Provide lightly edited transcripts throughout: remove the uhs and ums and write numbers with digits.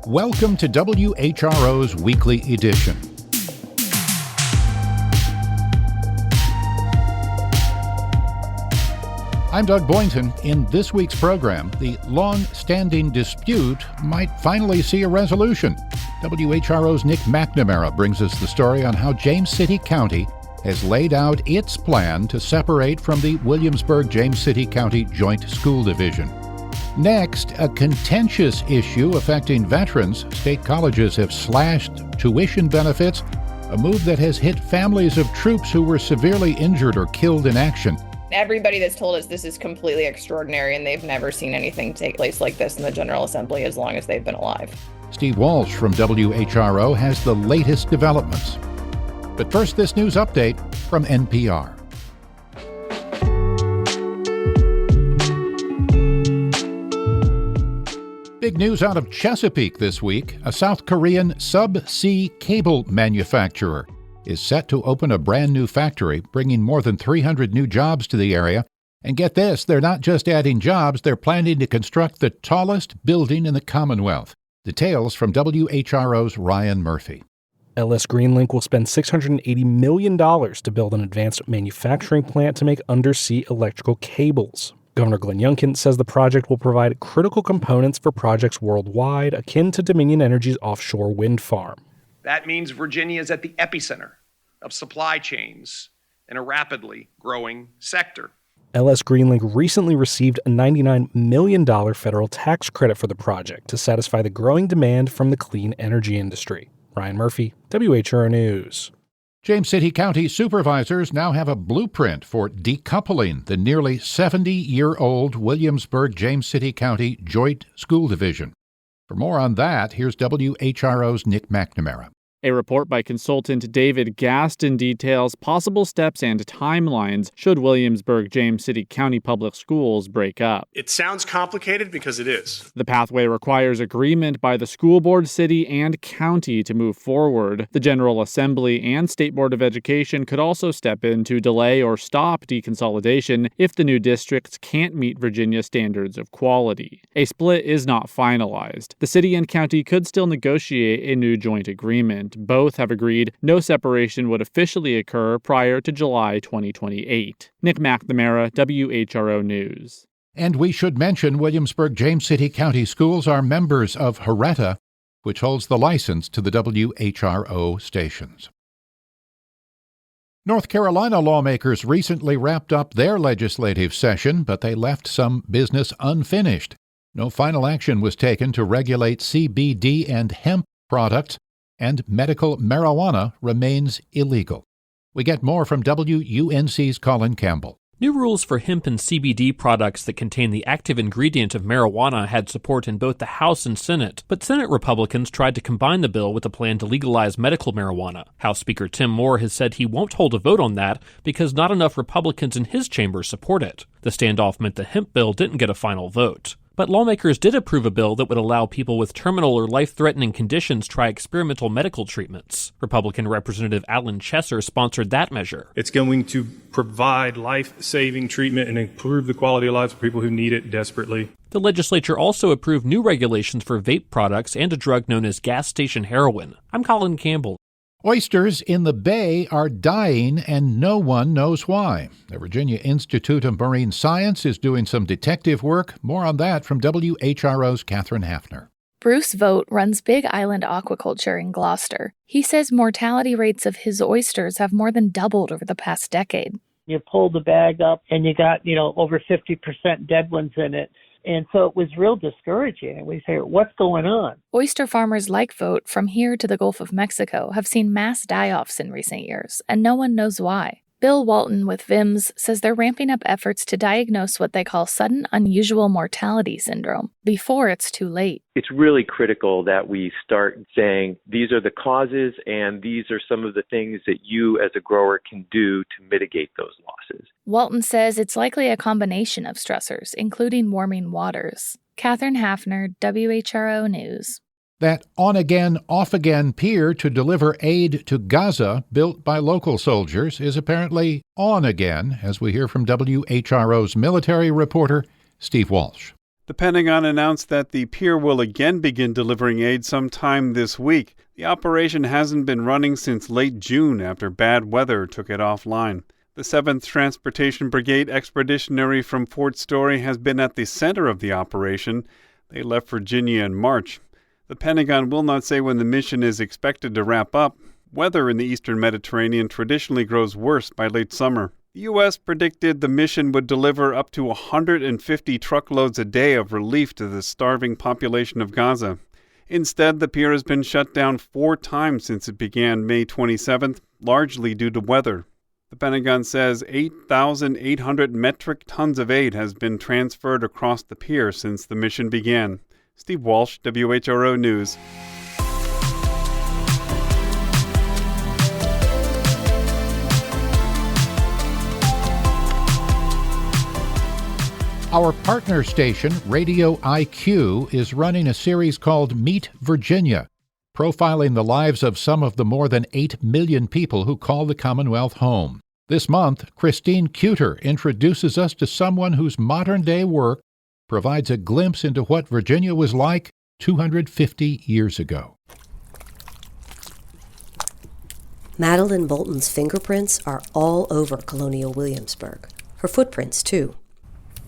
Welcome to WHRO's Weekly Edition. I'm Doug Boynton. In this week's program, the long-standing dispute might finally see a resolution. WHRO's Nick McNamara brings us the story on how James City County has laid out its plan to separate from the Williamsburg-James City County Joint School Division. Next, a contentious issue affecting veterans. State colleges have slashed tuition benefits, a move that has hit families of troops who were severely injured or killed in action. Everybody that's told us this is completely extraordinary and they've never seen anything take place like this in the General Assembly as long as they've been alive. Steve Walsh from WHRO has the latest developments. But first, this news update from NPR. Big news out of Chesapeake this week. A South Korean subsea cable manufacturer is set to open a brand new factory, bringing more than 300 new jobs to the area. And get this, they're not just adding jobs, they're planning to construct the tallest building in the Commonwealth. Details from WHRO's Ryan Murphy. LS Greenlink will spend $680 million to build an advanced manufacturing plant to make undersea electrical cables. Governor Glenn Youngkin says the project will provide critical components for projects worldwide, akin to Dominion Energy's offshore wind farm. That means Virginia is at the epicenter of supply chains in a rapidly growing sector. LS Greenlink recently received a $99 million federal tax credit for the project to satisfy the growing demand from the clean energy industry. Ryan Murphy, WHRO News. James City County supervisors now have a blueprint for decoupling the nearly 70-year-old Williamsburg-James City County Joint School Division. For more on that, here's WHRO's Nick McNamara. A report by consultant David Gaston details possible steps and timelines should Williamsburg-James City County Public Schools break up. It sounds complicated because it is. The pathway requires agreement by the school board, city, and county to move forward. The General Assembly and State Board of Education could also step in to delay or stop deconsolidation if the new districts can't meet Virginia standards of quality. A split is not finalized. The city and county could still negotiate a new joint agreement. Both have agreed no separation would officially occur prior to July 2028. Nick McNamara, WHRO News. And we should mention Williamsburg-James City County Schools are members of HRETA, which holds the license to the WHRO stations. North Carolina lawmakers recently wrapped up their legislative session, but they left some business unfinished. No final action was taken to regulate CBD and hemp products, and medical marijuana remains illegal. We get more from WUNC's Colin Campbell. New rules for hemp and CBD products that contain the active ingredient of marijuana had support in both the House and Senate, but Senate Republicans tried to combine the bill with a plan to legalize medical marijuana. House Speaker Tim Moore has said he won't hold a vote on that because not enough Republicans in his chamber support it. The standoff meant the hemp bill didn't get a final vote. But lawmakers did approve a bill that would allow people with terminal or life-threatening conditions try experimental medical treatments. Republican Representative Alan Chesser sponsored that measure. It's going to provide life-saving treatment and improve the quality of lives of people who need it desperately. The legislature also approved new regulations for vape products and a drug known as gas station heroin. I'm Colin Campbell. Oysters in the Bay are dying, and no one knows why. The Virginia Institute of Marine Science is doing some detective work. More on that from WHRO's Catherine Hafner. Bruce Vogt runs Big Island Aquaculture in Gloucester. He says mortality rates of his oysters have more than doubled over the past decade. You pull the bag up and you got, over 50% dead ones in it. And so it was real discouraging. And we say, what's going on? Oyster farmers like Vogt from here to the Gulf of Mexico have seen mass die-offs in recent years, and no one knows why. Bill Walton with VIMS says they're ramping up efforts to diagnose what they call sudden unusual mortality syndrome before it's too late. It's really critical that we start saying these are the causes and these are some of the things that you as a grower can do to mitigate those losses. Walton says it's likely a combination of stressors, including warming waters. Catherine Hafner, WHRO News. That on-again, off-again pier to deliver aid to Gaza, built by local soldiers, is apparently on again, as we hear from WHRO's military reporter, Steve Walsh. The Pentagon announced that the pier will again begin delivering aid sometime this week. The operation hasn't been running since late June after bad weather took it offline. The 7th Transportation Brigade Expeditionary from Fort Story has been at the center of the operation. They left Virginia in March. The Pentagon will not say when the mission is expected to wrap up. Weather in the eastern Mediterranean traditionally grows worse by late summer. The U.S. predicted the mission would deliver up to 150 truckloads a day of relief to the starving population of Gaza. Instead, the pier has been shut down 4 times since it began May 27th, largely due to weather. The Pentagon says 8,800 metric tons of aid has been transferred across the pier since the mission began. Steve Walsh, WHRO News. Our partner station, Radio IQ, is running a series called Meet Virginia, profiling the lives of some of the more than 8 million people who call the Commonwealth home. This month, Christine Cuter introduces us to someone whose modern-day work provides a glimpse into what Virginia was like 250 years ago. Madeline Bolton's fingerprints are all over colonial Williamsburg. Her footprints, too.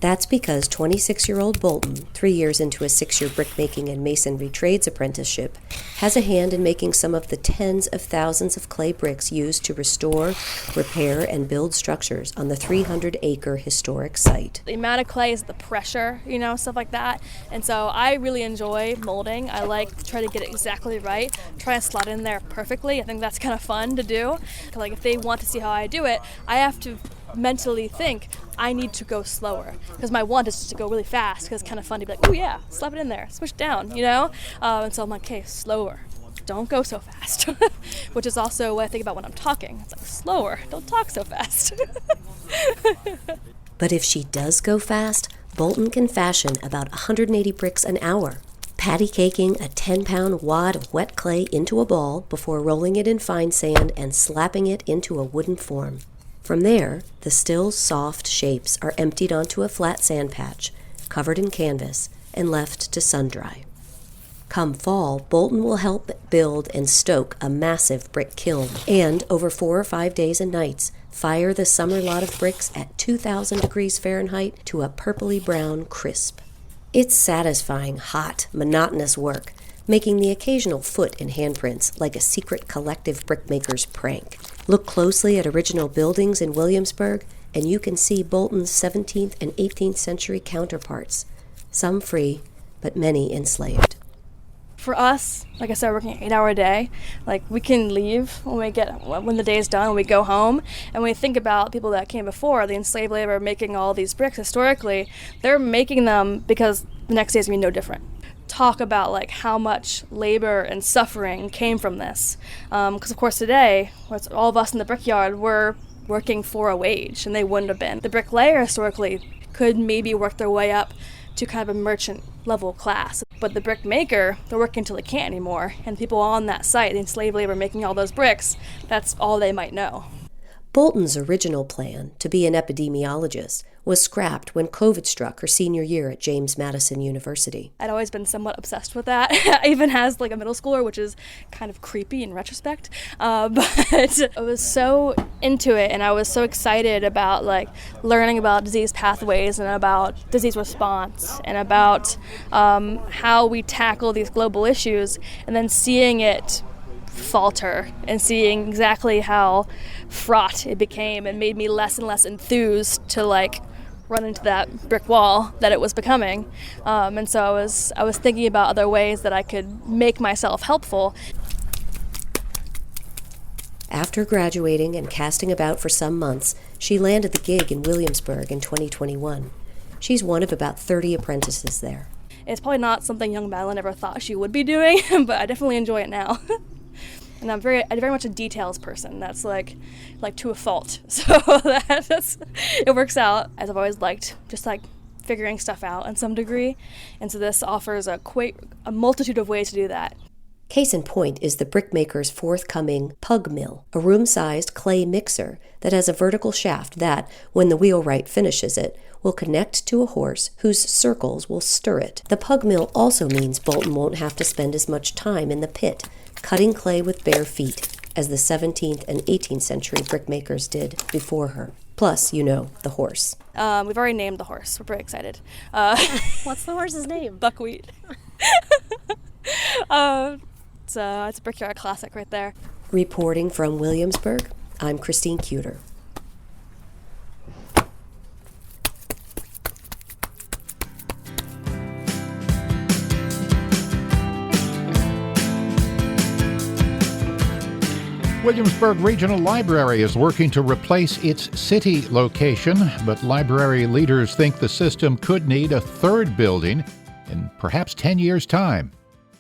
That's because 26-year-old Bolton, 3 years into a 6-year brickmaking and masonry trades apprenticeship, has a hand in making some of the tens of thousands of clay bricks used to restore, repair, and build structures on the 300-acre historic site. The amount of clay is the pressure, stuff like that. And so I really enjoy molding. I like to try to get it exactly right, try and slot in there perfectly. I think that's kind of fun to do. Like if they want to see how I do it, I have to mentally think I need to go slower because my want is just to go really fast because it's kind of fun to be like, oh yeah, slap it in there, switch down, and so I'm like, okay, slower, don't go so fast. Which is also what I think about when I'm talking. It's like, slower, don't talk so fast. But if she does go fast, Bolton can fashion about 180 bricks an hour, patty caking a 10-pound wad of wet clay into a ball before rolling it in fine sand and slapping it into a wooden form. From there, the still soft shapes are emptied onto a flat sand patch, covered in canvas, and left to sun-dry. Come fall, Bolton will help build and stoke a massive brick kiln, and over 4 or 5 days and nights, fire the summer lot of bricks at 2,000 degrees Fahrenheit to a purpley brown crisp. It's satisfying, hot, monotonous work, making the occasional foot and handprints like a secret collective brickmaker's prank. Look closely at original buildings in Williamsburg, and you can see Bolton's 17th and 18th century counterparts, some free, but many enslaved. For us, like I said, working an 8-hour day, like we can leave when the day's done, we go home, and when we think about people that came before, the enslaved labor making all these bricks historically, they're making them because the next day's gonna be no different. Talk about like how much labor and suffering came from this, because of course today all of us in the brickyard were working for a wage, and they wouldn't have been. The bricklayer historically could maybe work their way up to kind of a merchant level class, but the brick maker, they're working until they can't anymore, and people on that site, the enslaved labor making all those bricks, that's all they might know. Bolton's original plan to be an epidemiologist was scrapped when COVID struck her senior year at James Madison University. I'd always been somewhat obsessed with that, even as like a middle schooler, which is kind of creepy in retrospect. But I was so into it, and I was so excited about like learning about disease pathways and about disease response and about how we tackle these global issues, and then seeing it falter and seeing exactly how fraught it became, and made me less and less enthused to like run into that brick wall that it was becoming. And so I was thinking about other ways that I could make myself helpful. After graduating and casting about for some months, she landed the gig in Williamsburg in 2021. She's one of about 30 apprentices there. It's probably not something young Madeline ever thought she would be doing, but I definitely enjoy it now. And I'm very much a details person. That's like to a fault. So it works out, as I've always liked, just like figuring stuff out in some degree. And so this offers a multitude of ways to do that. Case in point is the brickmaker's forthcoming pug mill, a room-sized clay mixer that has a vertical shaft that, when the wheelwright finishes it, will connect to a horse whose circles will stir it. The pug mill also means Bolton won't have to spend as much time in the pit, cutting clay with bare feet, as the 17th and 18th century brickmakers did before her. Plus, the horse. We've already named the horse. We're very excited. What's the horse's name? Buckwheat. It's a Brickyard classic right there. Reporting from Williamsburg, I'm Christine Cuter. Williamsburg Regional Library is working to replace its city location, but library leaders think the system could need a third building in perhaps 10 years' time.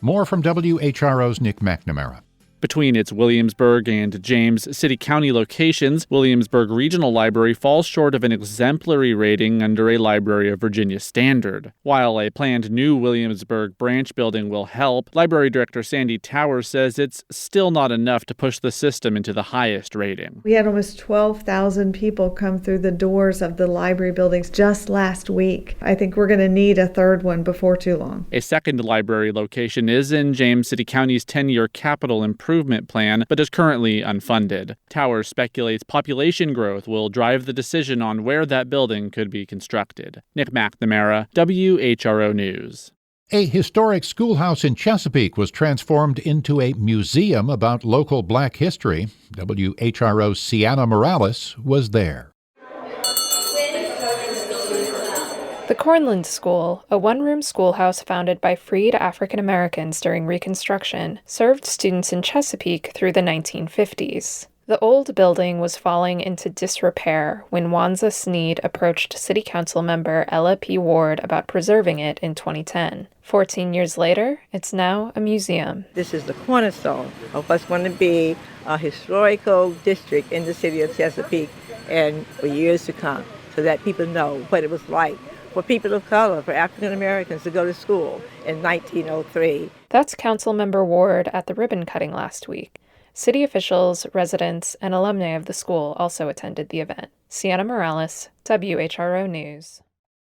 More from WHRO's Nick McNamara. Between its Williamsburg and James City County locations, Williamsburg Regional Library falls short of an exemplary rating under a Library of Virginia standard. While a planned new Williamsburg branch building will help, Library Director Sandy Towers says it's still not enough to push the system into the highest rating. We had almost 12,000 people come through the doors of the library buildings just last week. I think we're going to need a third one before too long. A second library location is in James City County's 10-year capital improvement plan, but is currently unfunded. Towers speculates population growth will drive the decision on where that building could be constructed. Nick McNamara, WHRO News. A historic schoolhouse in Chesapeake was transformed into a museum about local black history. WHRO's Sienna Morales was there. The Cornland School, a one-room schoolhouse founded by freed African Americans during Reconstruction, served students in Chesapeake through the 1950s. The old building was falling into disrepair when Wanza Sneed approached City Council member Ella P. Ward about preserving it in 2010. 14 years later, it's now a museum. This is the cornerstone of what's going to be a historical district in the city of Chesapeake and for years to come, so that people know what it was like for people of color, for African Americans to go to school in 1903. That's Councilmember Ward at the ribbon cutting last week. City officials, residents, and alumni of the school also attended the event. Sienna Morales, WHRO News.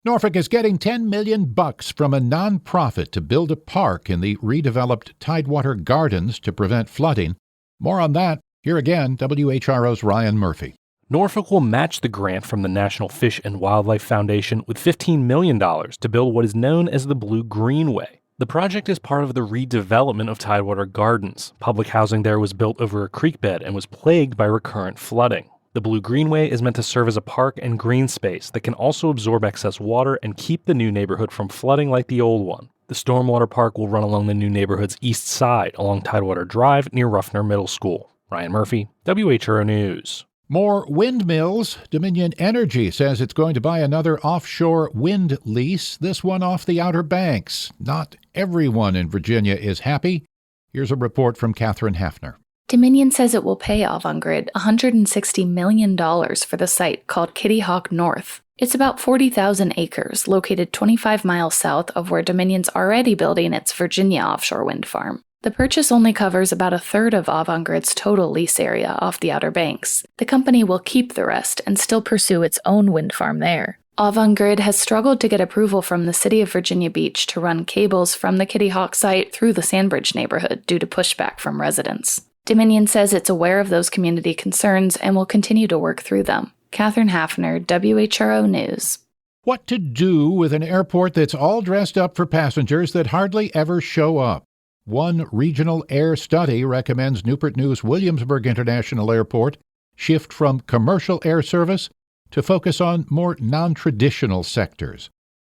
Norfolk is getting $10 million from a nonprofit to build a park in the redeveloped Tidewater Gardens to prevent flooding. More on that, here again, WHRO's Ryan Murphy. Norfolk will match the grant from the National Fish and Wildlife Foundation with $15 million to build what is known as the Blue Greenway. The project is part of the redevelopment of Tidewater Gardens. Public housing there was built over a creek bed and was plagued by recurrent flooding. The Blue Greenway is meant to serve as a park and green space that can also absorb excess water and keep the new neighborhood from flooding like the old one. The Stormwater Park will run along the new neighborhood's east side along Tidewater Drive near Ruffner Middle School. Ryan Murphy, WHRO News. More windmills. Dominion Energy says it's going to buy another offshore wind lease, this one off the Outer Banks. Not everyone in Virginia is happy. Here's a report from Katherine Hafner. Dominion says it will pay Avangrid $160 million for the site called Kitty Hawk North. It's about 40,000 acres, located 25 miles south of where Dominion's already building its Virginia offshore wind farm. The purchase only covers about a third of Avangrid's total lease area off the Outer Banks. The company will keep the rest and still pursue its own wind farm there. Avangrid has struggled to get approval from the city of Virginia Beach to run cables from the Kitty Hawk site through the Sandbridge neighborhood due to pushback from residents. Dominion says it's aware of those community concerns and will continue to work through them. Katherine Hafner, WHRO News. What to do with an airport that's all dressed up for passengers that hardly ever show up? One regional air study recommends Newport News Williamsburg International Airport shift from commercial air service to focus on more non-traditional sectors.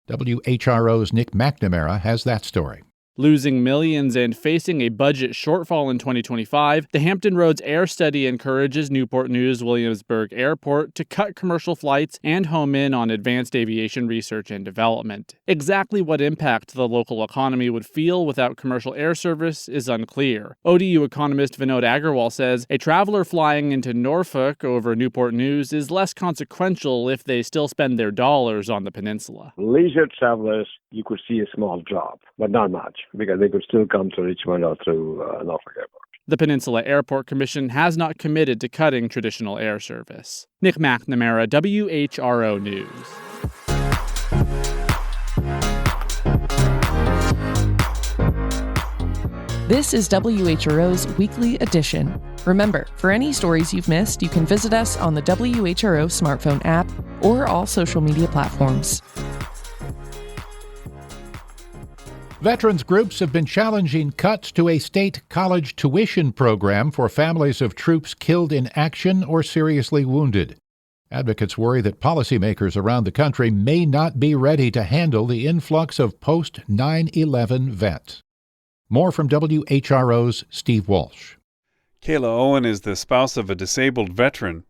WHRO's Nick McNamara has that story. Losing millions and facing a budget shortfall in 2025, the Hampton Roads Air Study encourages Newport News Williamsburg Airport to cut commercial flights and home in on advanced aviation research and development. Exactly what impact the local economy would feel without commercial air service is unclear. ODU economist Vinod Agarwal says a traveler flying into Norfolk over Newport News is less consequential if they still spend their dollars on the peninsula. Leisure travelers, you could see a small drop, but not much. because they could still come to Richmond or through Norfolk Airport. The Peninsula Airport Commission has not committed to cutting traditional air service. Nick McNamara, WHRO News. This is WHRO's Weekly Edition. Remember, for any stories you've missed, you can visit us on the WHRO smartphone app or all social media platforms. Veterans groups have been challenging cuts to a state college tuition program for families of troops killed in action or seriously wounded. Advocates worry that policymakers around the country may not be ready to handle the influx of post-9/11 vets. More from WHRO's Steve Walsh. Kayla Owen is the spouse of a disabled veteran.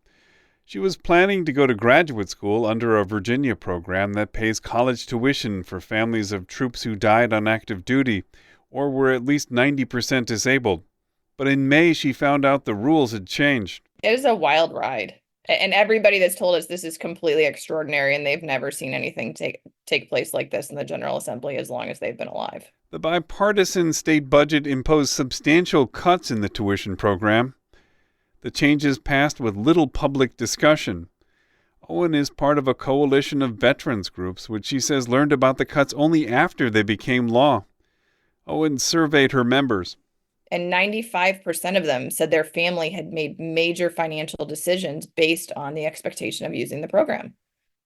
She was planning to go to graduate school under a Virginia program that pays college tuition for families of troops who died on active duty or were at least 90% disabled. But in May, she found out the rules had changed. It is a wild ride. And everybody that's told us this is completely extraordinary and they've never seen anything take place like this in the General Assembly as long as they've been alive. The bipartisan state budget imposed substantial cuts in the tuition program. The changes passed with little public discussion. Owen is part of a coalition of veterans groups, which she says learned about the cuts only after they became law. Owen surveyed her members. And 95% of them said their family had made major financial decisions based on the expectation of using the program.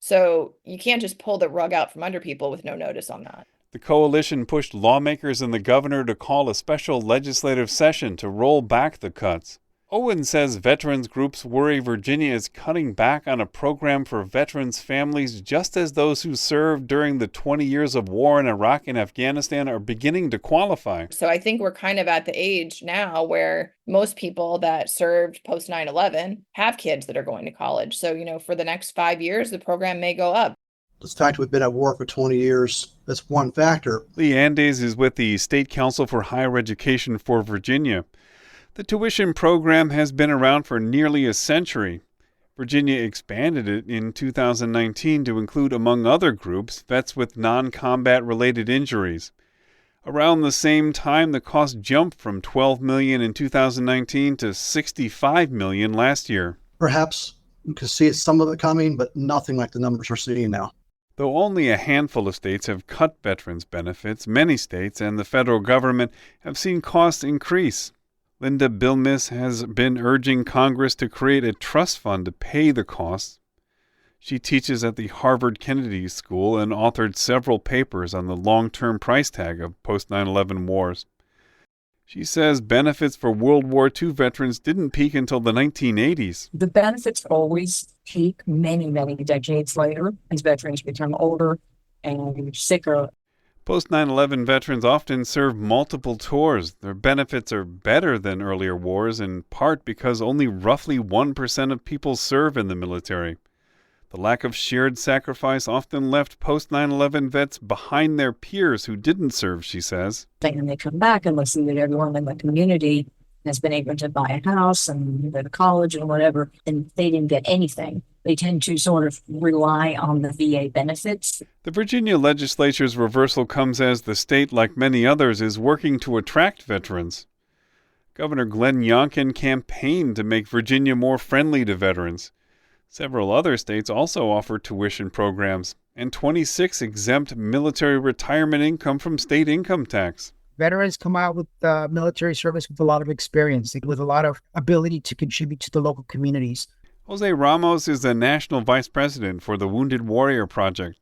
So you can't just pull the rug out from under people with no notice on that. The coalition pushed lawmakers and the governor to call a special legislative session to roll back the cuts. Owen says veterans groups worry Virginia is cutting back on a program for veterans' families just as those who served during the 20 years of war in Iraq and Afghanistan are beginning to qualify. So I think we're kind of at the age now where most people that served post 9/11 have kids that are going to college. So, for the next 5 years, the program may go up. The fact we've been at war for 20 years, that's one factor. Lee Andes is with the State Council for Higher Education for Virginia. The tuition program has been around for nearly a century. Virginia expanded it in 2019 to include, among other groups, vets with non-combat related injuries. Around the same time, the cost jumped from $12 million in 2019 to $65 million last year. Perhaps you can see some of it coming, but nothing like the numbers we're seeing now. Though only a handful of states have cut veterans' benefits, many states and the federal government have seen costs increase. Linda Bilmis has been urging Congress to create a trust fund to pay the costs. She teaches at the Harvard Kennedy School and authored several papers on the long-term price tag of post-9/11 wars. She says benefits for World War II veterans didn't peak until the 1980s. The benefits always peak many, many decades later as veterans become older and sicker. Post-9/11 veterans often serve multiple tours. Their benefits are better than earlier wars, in part because only roughly 1% of people serve in the military. The lack of shared sacrifice often left post-9/11 vets behind their peers who didn't serve, she says. And they come back and see that everyone in the community has been able to buy a house and go to college and whatever, and they didn't get anything. They tend to sort of rely on the VA benefits. The Virginia legislature's reversal comes as the state, like many others, is working to attract veterans. Governor Glenn Youngkin campaigned to make Virginia more friendly to veterans. Several other states also offer tuition programs, and 26 exempt military retirement income from state income tax. Veterans come out with military service with a lot of experience, with a lot of ability to contribute to the local communities. Jose Ramos is the national vice president for the Wounded Warrior Project.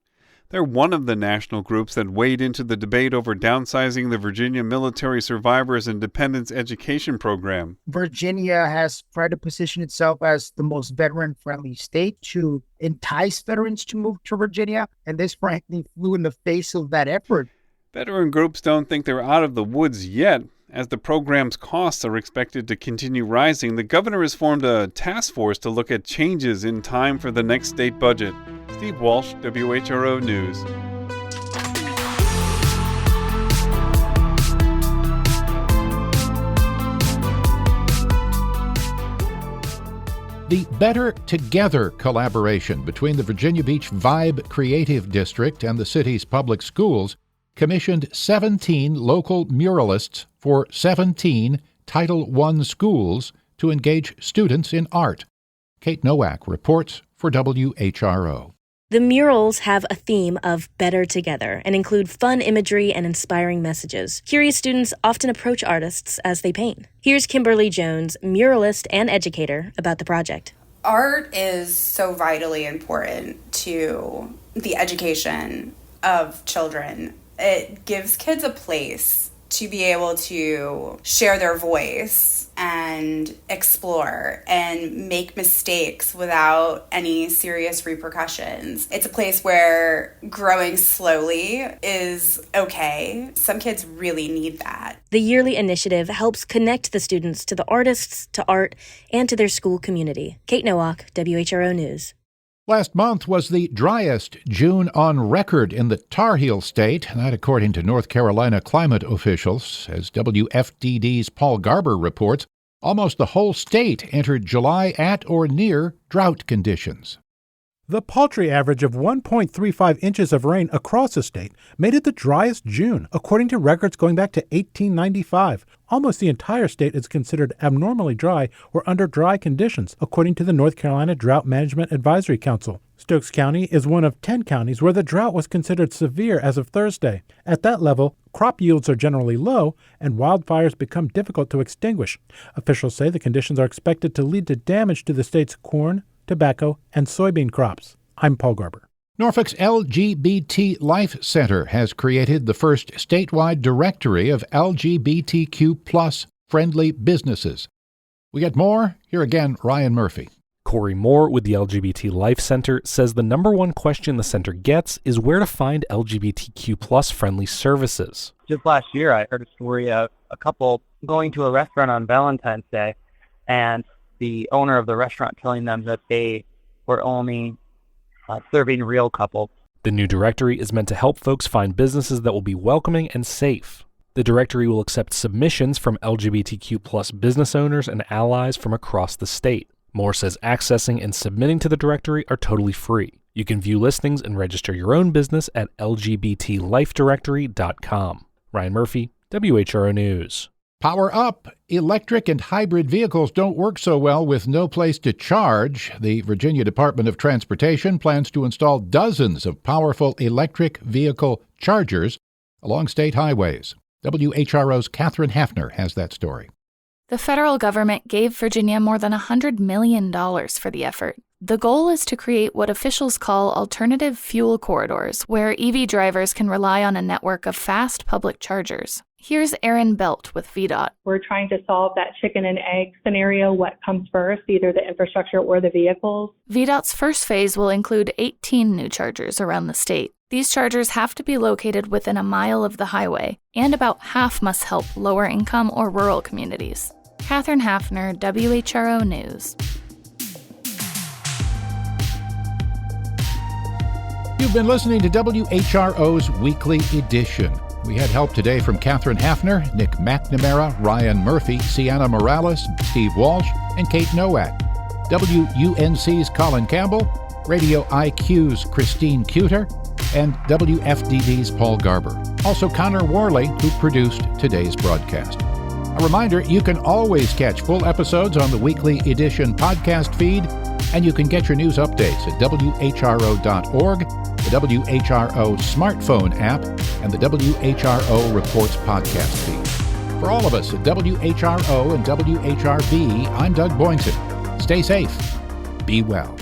They're one of the national groups that weighed into the debate over downsizing the Virginia Military Survivors and Dependents Education Program. Virginia has tried to position itself as the most veteran-friendly state to entice veterans to move to Virginia, and this frankly flew in the face of that effort. Veteran groups don't think they're out of the woods yet. As the program's costs are expected to continue rising, the governor has formed a task force to look at changes in time for the next state budget. Steve Walsh, WHRO News. The Better Together collaboration between the Virginia Beach Vibe Creative District and the city's public schools commissioned 17 local muralists for 17 Title I schools to engage students in art. Kate Nowak reports for WHRO. The murals have a theme of better together and include fun imagery and inspiring messages. Curious students often approach artists as they paint. Here's Kimberly Jones, muralist and educator, about the project. Art is so vitally important to the education of children. It gives kids a place to be able to share their voice and explore and make mistakes without any serious repercussions. It's a place where growing slowly is okay. Some kids really need that. The yearly initiative helps connect the students to the artists, to art, and to their school community. Kate Nowak, WHRO News. Last month was the driest June on record in the Tar Heel State, that according to North Carolina climate officials. As WFDD's Paul Garber reports, almost the whole state entered July at or near drought conditions. The paltry average of 1.35 inches of rain across the state made it the driest June, according to records going back to 1895. Almost the entire state is considered abnormally dry or under dry conditions, according to the North Carolina Drought Management Advisory Council. Stokes County is one of 10 counties where the drought was considered severe as of Thursday. At that level, crop yields are generally low, and wildfires become difficult to extinguish. Officials say the conditions are expected to lead to damage to the state's corn, tobacco, and soybean crops. I'm Paul Garber. Norfolk's LGBT Life Center has created the first statewide directory of LGBTQ plus friendly businesses. We get more. Here again, Ryan Murphy. Corey Moore with the LGBT Life Center says the number one question the center gets is where to find LGBTQ plus friendly services. Just last year, I heard a story of a couple going to a restaurant on Valentine's Day and the owner of the restaurant telling them that they were only serving real couples. The new directory is meant to help folks find businesses that will be welcoming and safe. The directory will accept submissions from LGBTQ plus business owners and allies from across the state. Moore says accessing and submitting to the directory are totally free. You can view listings and register your own business at lgbtlifedirectory.com. Ryan Murphy, WHRO News. Power up! Electric and hybrid vehicles don't work so well with no place to charge. The Virginia Department of Transportation plans to install dozens of powerful electric vehicle chargers along state highways. WHRO's Catherine Hafner has that story. The federal government gave Virginia more than $100 million for the effort. The goal is to create what officials call alternative fuel corridors, where EV drivers can rely on a network of fast public chargers. Here's Erin Belt with VDOT. We're trying to solve that chicken and egg scenario, what comes first, either the infrastructure or the vehicles. VDOT's first phase will include 18 new chargers around the state. These chargers have to be located within a mile of the highway, and about half must help lower-income or rural communities. Catherine Hafner, WHRO News. You've been listening to WHRO's Weekly Edition. We had help today from Catherine Hafner, Nick McNamara, Ryan Murphy, Sienna Morales, Steve Walsh, and Kate Nowak. WUNC's Colin Campbell, Radio IQ's Christine Cuter, and WFDD's Paul Garber. Also Connor Worley, who produced today's broadcast. A reminder, you can always catch full episodes on the Weekly Edition podcast feed, and you can get your news updates at WHRO.org, the WHRO smartphone app, and the WHRO Reports podcast feed. For all of us at WHRO and WHRB, I'm Doug Boynton. Stay safe. Be well.